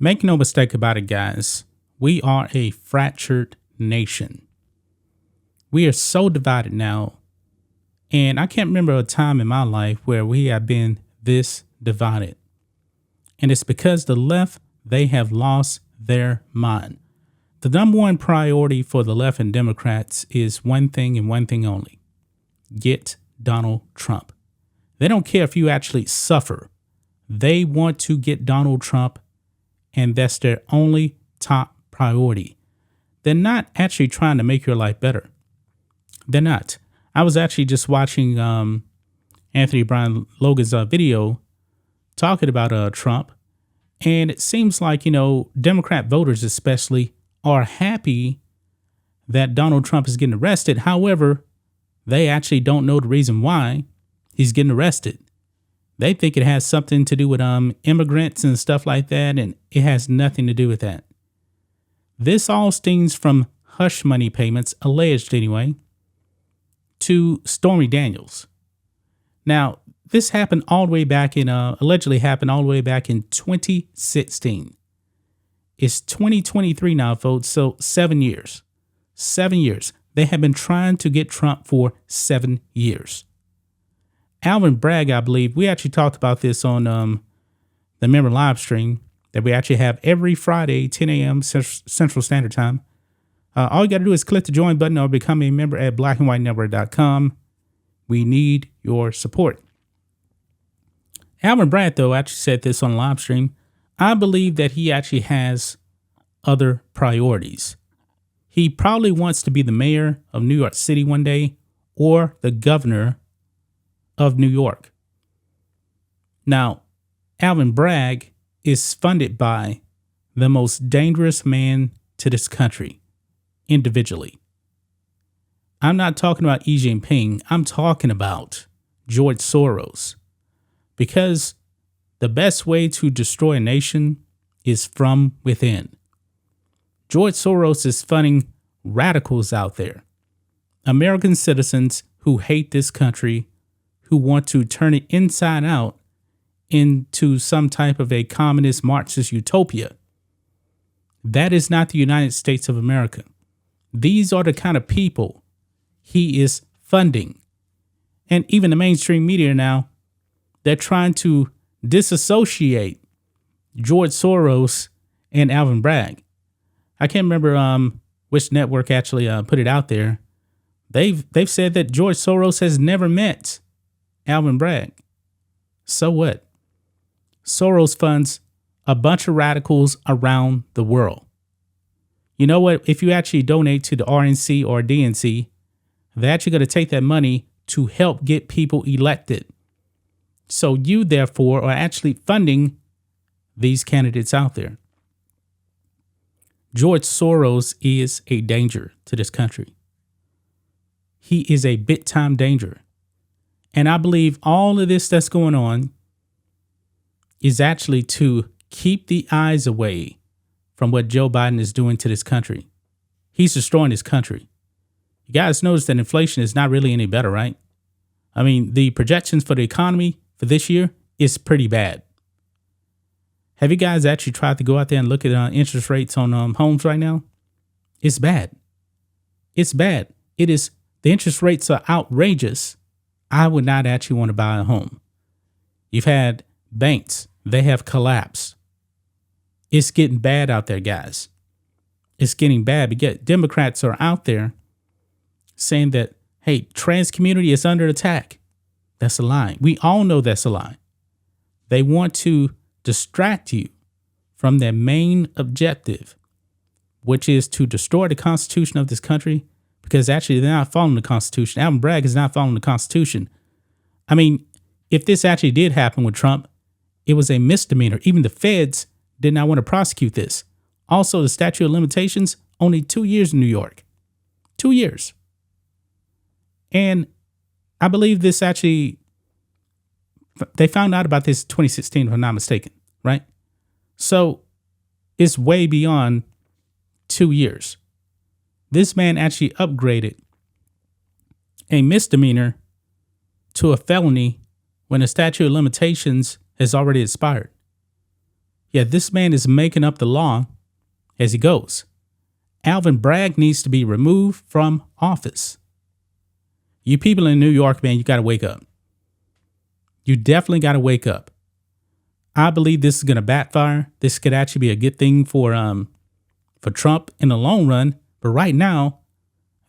Make no mistake about it, guys. We are a fractured nation. We are so divided now. And I can't remember a time in my life where we have been this divided. And it's because the left, they have lost their mind. The number one priority for the left and Democrats is one thing and one thing only. Get Donald Trump. They don't care if you actually suffer. They want to get Donald Trump, and that's their only top priority. They're not actually trying to make your life better. They're not. I was actually just watching Anthony Brian Logan's video talking about Trump, and it seems like, Democrat voters especially are happy that Donald Trump is getting arrested. However, they actually don't know the reason why he's getting arrested. They think it has something to do with immigrants and stuff like that, and it has nothing to do with that. This all stems from hush money payments, alleged anyway, to Stormy Daniels. Now, this happened all the way back allegedly happened all the way back in 2016. It's 2023 now, folks, so 7 years. 7 years. They have been trying to get Trump for 7 years. Alvin Bragg, I believe, we actually talked about this on the member live stream that we actually have every Friday, 10 a.m. Central Standard Time. All you got to do is click the join button or become a member at blackandwhitenetwork.com. We need your support. Alvin Bragg, though, actually said this on the live stream. I believe that he actually has other priorities. He probably wants to be the mayor of New York City one day or the governor of New York. Now, Alvin Bragg is funded by the most dangerous man to this country individually. I'm not talking about Xi Jinping. I'm talking about George Soros. Because the best way to destroy a nation is from within. George Soros is funding radicals out there, American citizens who hate this country, who want to turn it inside out into some type of a communist Marxist utopia. That is not the United States of America. These are the kind of people he is funding. And even the mainstream media now, they're trying to disassociate George Soros and Alvin Bragg. I can't remember which network actually put it out there. They've said that George Soros has never met Alvin Bragg. So what? Soros funds a bunch of radicals around the world. You know what? If you actually donate to the RNC or DNC, they're actually going to take that money to help get people elected. So you, therefore, are actually funding these candidates out there. George Soros is a danger to this country. He is a big-time danger. And I believe all of this that's going on is actually to keep the eyes away from what Joe Biden is doing to this country. He's destroying this country. You guys notice that inflation is not really any better, right? I mean, the projections for the economy for this year is pretty bad. Have you guys actually tried to go out there and look at interest rates on homes right now? It's bad. It's bad. It is. The interest rates are outrageous. I would not actually want to buy a home. You've had banks. They have collapsed. It's getting bad out there, guys. It's getting bad. But yet Democrats are out there saying that, hey, trans community is under attack. That's a lie. We all know that's a lie. They want to distract you from their main objective, which is to destroy the Constitution of this country, because actually they're not following the Constitution. Alvin Bragg is not following the Constitution. I mean, if this actually did happen with Trump, it was a misdemeanor. Even the feds did not want to prosecute this. Also, the statute of limitations, only 2 years in New York. 2 years. And I believe this actually, they found out about this in 2016, if I'm not mistaken, right? So it's way beyond 2 years. This man actually upgraded a misdemeanor to a felony when the statute of limitations has already expired. Yeah, this man is making up the law as he goes. Alvin Bragg needs to be removed from office. You people in New York, man, you got to wake up. You definitely got to wake up. I believe this is going to backfire. This could actually be a good thing for Trump in the long run. But right now,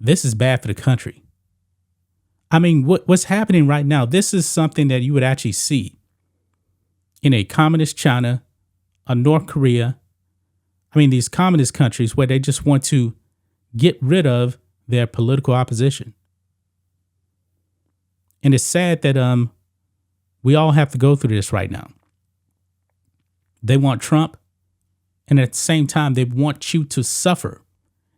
this is bad for the country. I mean, what's happening right now, this is something that you would actually see in a communist China, a North Korea. I mean, these communist countries where they just want to get rid of their political opposition. And it's sad that we all have to go through this right now. They want Trump, and at the same time, they want you to suffer.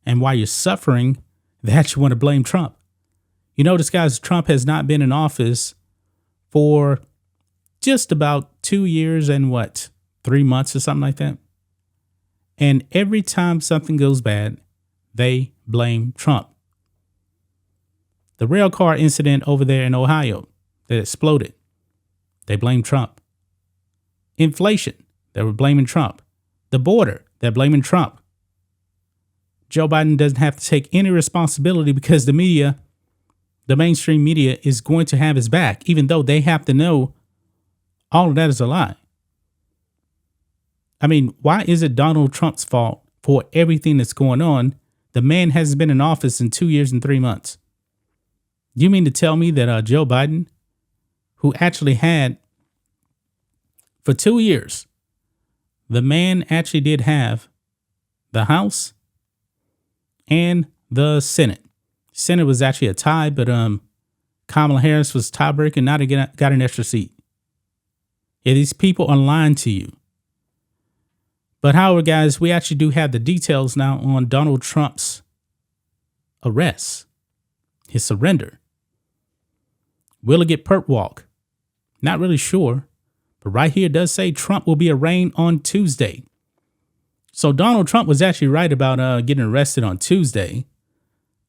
And while you're suffering, they actually want to blame Trump. You notice, guys, Trump has not been in office for just about 2 years and 3 months or something like that. And every time something goes bad, they blame Trump. The rail car incident over there in Ohio that exploded, they blame Trump. Inflation, they were blaming Trump. The border, they're blaming Trump. Joe Biden doesn't have to take any responsibility because the media, the mainstream media, is going to have his back, even though they have to know all of that is a lie. I mean, why is it Donald Trump's fault for everything that's going on? The man hasn't been in office in 2 years and 3 months. You mean to tell me that Joe Biden, who actually had for 2 years, the man actually did have the House and the Senate. Senate was actually a tie, but Kamala Harris was tiebreaker, not got an extra seat. Yeah, these people are lying to you. But however, guys, we actually do have the details now on Donald Trump's arrest, his surrender. Will it get perp walk? Not really sure, but right here it does say Trump will be arraigned on Tuesday. So Donald Trump was actually right about getting arrested on Tuesday,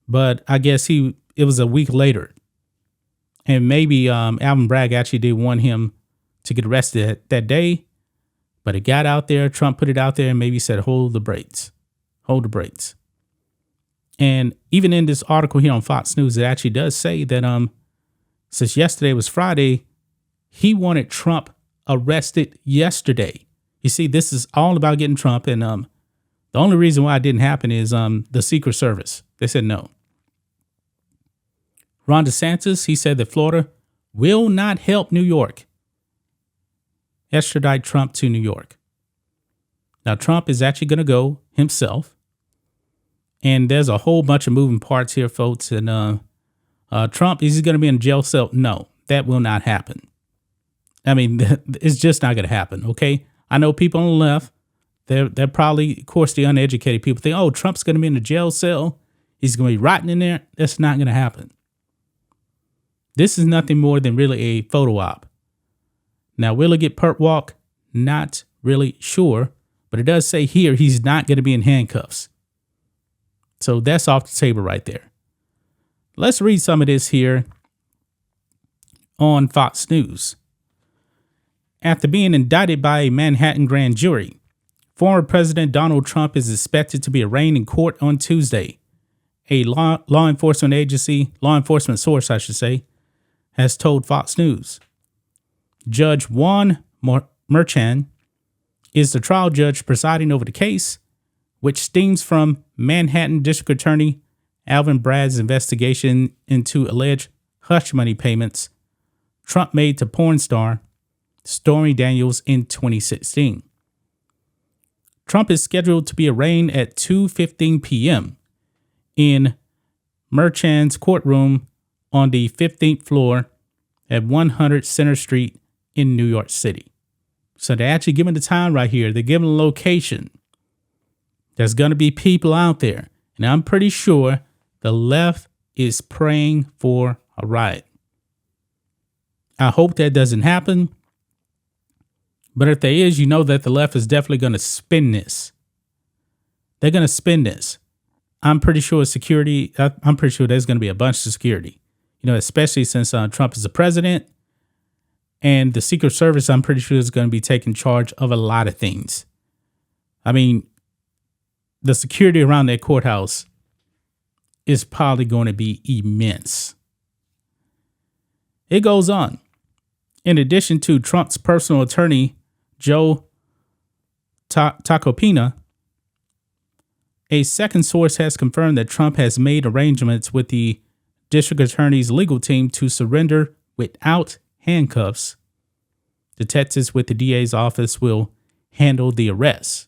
but I guess it was a week later. And maybe Alvin Bragg actually did want him to get arrested that day, but it got out there. Trump put it out there and maybe said, hold the brakes. And even in this article here on Fox News, it actually does say that since yesterday was Friday, he wanted Trump arrested yesterday. You see, this is all about getting Trump. And the only reason why it didn't happen is the Secret Service. They said no. Ron DeSantis, he said that Florida will not help New York extradite Trump to New York. Now, Trump is actually going to go himself. And there's a whole bunch of moving parts here, folks. And Trump, is he going to be in a jail cell? No, that will not happen. I mean, it's just not going to happen, okay? I know people on the left, they're probably, of course, the uneducated people think, oh, Trump's going to be in a jail cell. He's going to be rotting in there. That's not going to happen. This is nothing more than really a photo op. Now, will it get perp walk? Not really sure, but it does say here he's not going to be in handcuffs. So that's off the table right there. Let's read some of this here on Fox News. After being indicted by a Manhattan grand jury, former President Donald Trump is expected to be arraigned in court on Tuesday. A law enforcement source, I should say, has told Fox News. Judge Juan Merchan is the trial judge presiding over the case, which stems from Manhattan District Attorney Alvin Bragg's investigation into alleged hush money payments Trump made to porn star Stormy Daniels in 2016. Trump is scheduled to be arraigned at 2:15 p.m. in Merchan's courtroom on the 15th floor at 100 Center Street in New York City. So they're actually giving the time right here. They're giving a location. There's going to be people out there. And I'm pretty sure the left is praying for a riot. I hope that doesn't happen. But if there is, you know that the left is definitely going to spin this. They're going to spin this. I'm pretty sure security, I'm pretty sure there's going to be a bunch of security, especially since Trump is the president. And the Secret Service, I'm pretty sure, is going to be taking charge of a lot of things. I mean, the security around that courthouse is probably going to be immense. It goes on. In addition to Trump's personal attorney, Joe Tacopina, a second source has confirmed that Trump has made arrangements with the district attorney's legal team to surrender without handcuffs. Detectives with the DA's office will handle the arrest.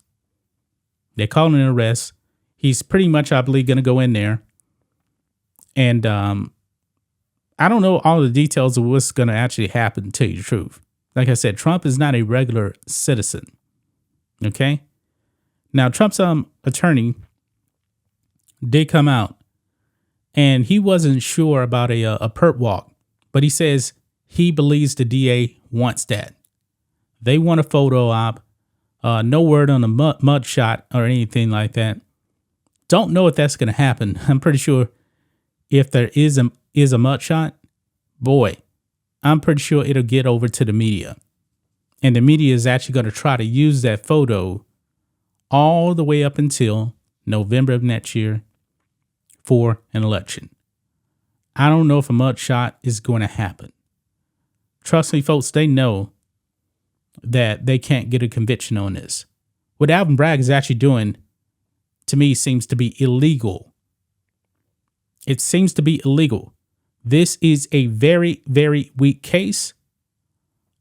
They call it an arrest. He's pretty much, I believe, going to go in there. And I don't know all the details of what's going to actually happen, to tell you the truth. Like I said, Trump is not a regular citizen. Okay? Now, Trump's attorney did come out, and he wasn't sure about a perp walk, but he says he believes the DA wants that. They want a photo op. No word on a mud shot or anything like that. Don't know if that's going to happen. I'm pretty sure if there is a mud shot, boy, I'm pretty sure it'll get over to the media. And the media is actually going to try to use that photo all the way up until November of next year for an election. I don't know if a mud shot is going to happen. Trust me, folks, they know that they can't get a conviction on this. What Alvin Bragg is actually doing, to me, seems to be illegal. It seems to be illegal. This is a very, very weak case.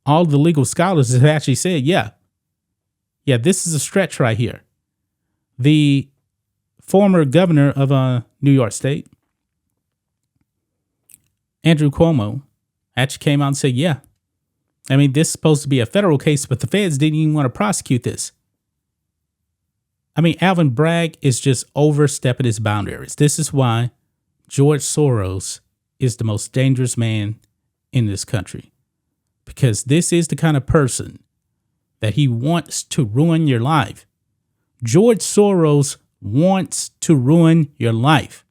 All the legal scholars have actually said, yeah, this is a stretch right here. The former governor of New York State, Andrew Cuomo, actually came out and said, yeah, I mean, this is supposed to be a federal case, but the feds didn't even want to prosecute this. I mean, Alvin Bragg is just overstepping his boundaries. This is why George Soros is the most dangerous man in this country, because this is the kind of person that he wants to ruin your life. George Soros wants to ruin your life.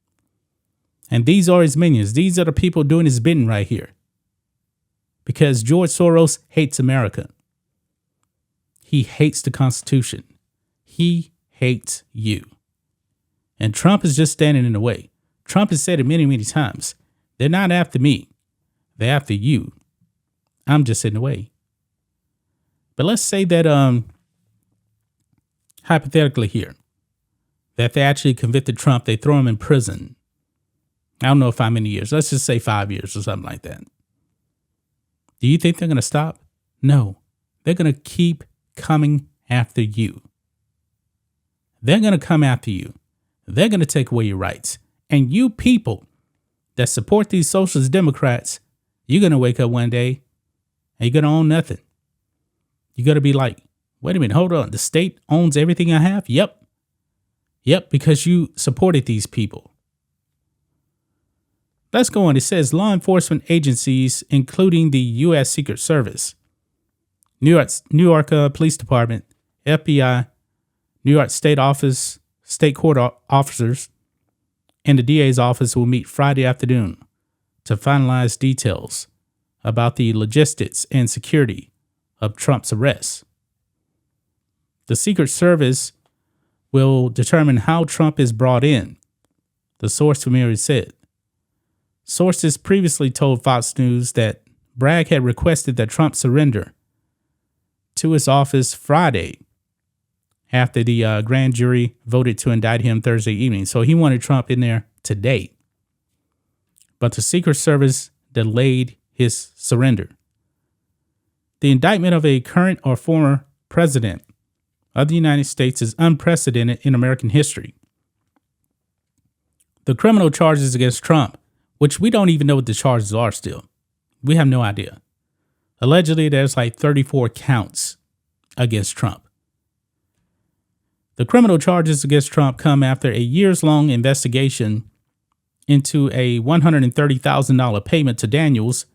And these are his minions. These are the people doing his bidding right here. Because George Soros hates America. He hates the Constitution. He hates you. And Trump is just standing in the way. Trump has said it many, many times. They're not after me. They're after you. I'm just in the way. But let's say that, hypothetically here, that they actually convicted Trump, they throw him in prison. I don't know if how many years. Let's just say 5 years or something like that. Do you think they're going to stop? No. They're going to keep coming after you. They're going to come after you. They're going to take away your rights. And you people that support these socialist Democrats, you're going to wake up one day and you're going to own nothing. You're going to be like, wait a minute, hold on. The state owns everything I have? Yep, because you supported these people. Let's go on. It says law enforcement agencies, including the U.S. Secret Service, New York Police Department, FBI, New York State Court officers, and the DA's office will meet Friday afternoon to finalize details about the logistics and security of Trump's arrest. The Secret Service will determine how Trump is brought in, the source familiar said. Sources previously told Fox News that Bragg had requested that Trump surrender to his office Friday after the grand jury voted to indict him Thursday evening. So he wanted Trump in there today. But the Secret Service delayed his surrender. The indictment of a current or former president of the United States is unprecedented in American history. The criminal charges against Trump, which we don't even know what the charges are still. We have no idea. Allegedly, there's like 34 counts against Trump. The criminal charges against Trump come after a years-long investigation into a $130,000 payment to Daniels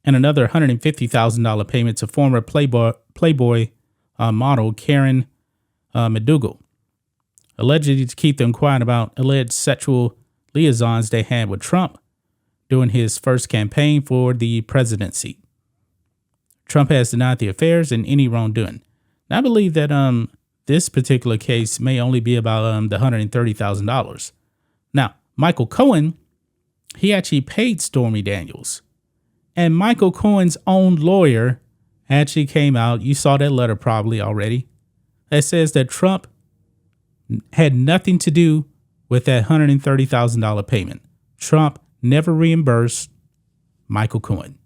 and another $150,000 payment to former Playboy model Karen McDougal, allegedly to keep them quiet about alleged sexual liaisons they had with Trump during his first campaign for the presidency. Trump has denied the affairs and any wrongdoing. Now, I believe that this particular case may only be about the $130,000. Now, Michael Cohen, he actually paid Stormy Daniels. And Michael Cohen's own lawyer actually came out. You saw that letter probably already. That says that Trump had nothing to do with that $130,000 payment. Trump never reimbursed Michael Cohen.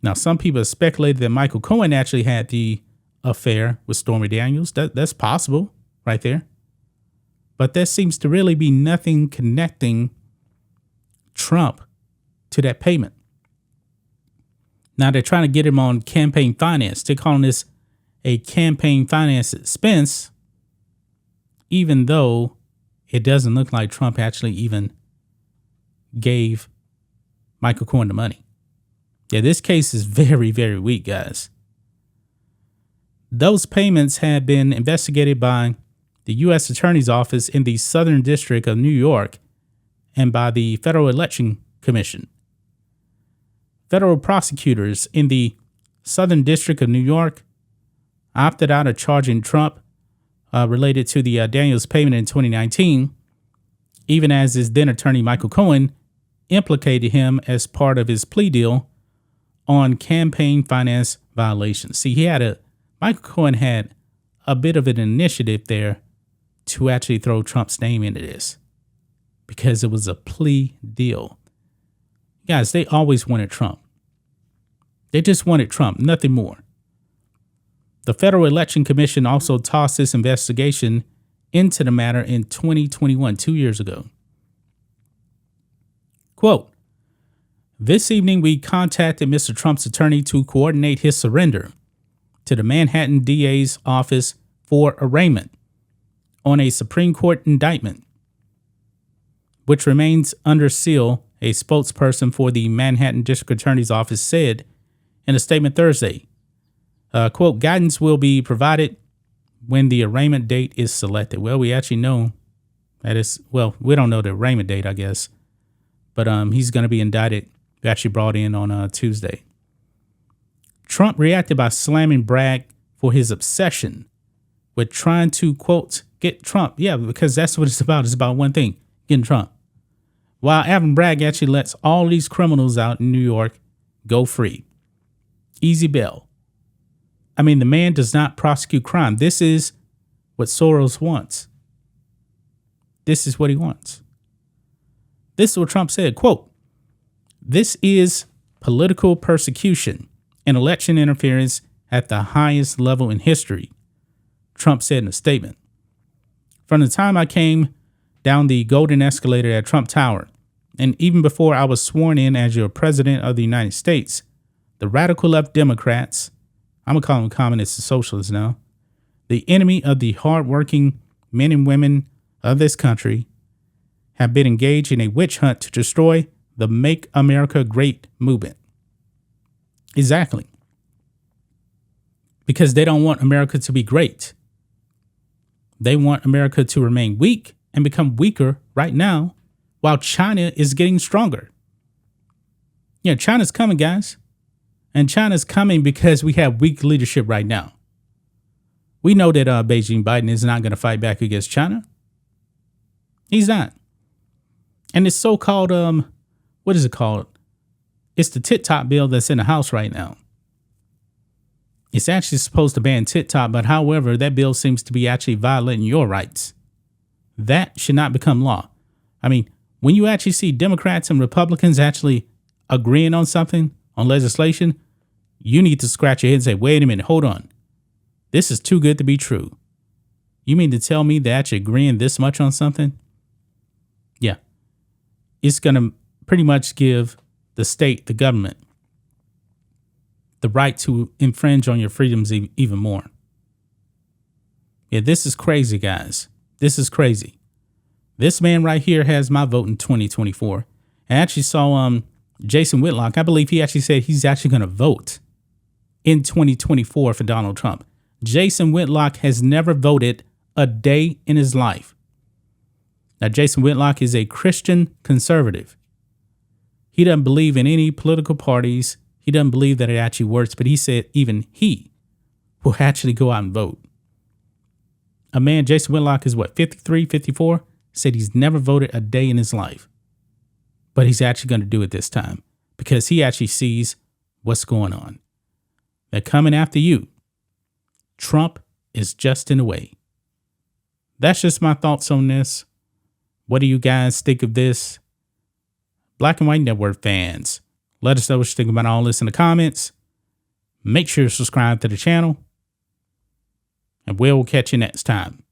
Now, some people have speculated that Michael Cohen actually had the affair with Stormy Daniels. That's possible right there. But there seems to really be nothing connecting Trump to that payment. Now they're trying to get him on campaign finance. They're calling this a campaign finance expense, even though it doesn't look like Trump actually even gave Michael Cohen the money. Yeah, this case is very, very weak, guys. Those payments have been investigated by the U.S. Attorney's Office in the Southern District of New York and by the Federal Election Commission. Federal prosecutors in the Southern District of New York opted out of charging Trump related to the Daniels payment in 2019, even as his then attorney Michael Cohen implicated him as part of his plea deal on campaign finance violations. See, Michael Cohen had a bit of an initiative there to actually throw Trump's name into this because it was a plea deal. Guys, they always wanted Trump. They just wanted Trump, nothing more. The Federal Election Commission also tossed this investigation into the matter in 2021, 2 years ago. Quote, "This evening we contacted Mr. Trump's attorney to coordinate his surrender to the Manhattan DA's office for arraignment on a Supreme Court indictment, which remains under seal," a spokesperson for the Manhattan District Attorney's Office said in a statement Thursday. Quote, "Guidance will be provided when the arraignment date is selected." Well, we actually know that is, well, we don't know the arraignment date, I guess. But he's going to be indicted, actually brought in on Tuesday. Trump reacted by slamming Bragg for his obsession with trying to, quote, get Trump. Yeah, because that's what it's about. It's about one thing, getting Trump. While Alvin Bragg actually lets all these criminals out in New York go free. Easy bail. I mean, the man does not prosecute crime. This is what Soros wants. This is what he wants. This is what Trump said, quote, "This is political persecution and election interference at the highest level in history," Trump said in a statement. "From the time I came down the golden escalator at Trump Tower, and even before I was sworn in as your president of the United States, the radical left Democrats," I'm going to call them communists and socialists now, "the enemy of the hardworking men and women of this country, have been engaged in a witch hunt to destroy the Make America Great movement." Exactly. Because they don't want America to be great. They want America to remain weak and become weaker right now while China is getting stronger. Yeah, China's coming, guys. And China's coming because we have weak leadership right now. We know that Beijing Biden is not going to fight back against China. He's not. And it's so-called, what is it called? It's the TikTok bill that's in the House right now. It's actually supposed to ban TikTok, but however, that bill seems to be actually violating your rights. That should not become law. I mean, when you actually see Democrats and Republicans actually agreeing on something, on legislation, you need to scratch your head and say, wait a minute, hold on. This is too good to be true. You mean to tell me they're actually agreeing this much on something? Yeah. It's going to pretty much give the state, the government, the right to infringe on your freedoms even more. Yeah, this is crazy, guys. This is crazy. This man right here has my vote in 2024. I actually saw Jason Whitlock. I believe he actually said he's actually going to vote in 2024 for Donald Trump. Jason Whitlock has never voted a day in his life. Now, Jason Whitlock is a Christian conservative. He doesn't believe in any political parties. He doesn't believe that it actually works, but he said even he will actually go out and vote. A man, Jason Whitlock, is what, 53, 54? Said he's never voted a day in his life. But he's actually going to do it this time because he actually sees what's going on. They're coming after you. Trump is just in the way. That's just my thoughts on this. What do you guys think of this? Black and White Network fans, let us know what you think about all this in the comments. Make sure to subscribe to the channel. And we'll catch you next time.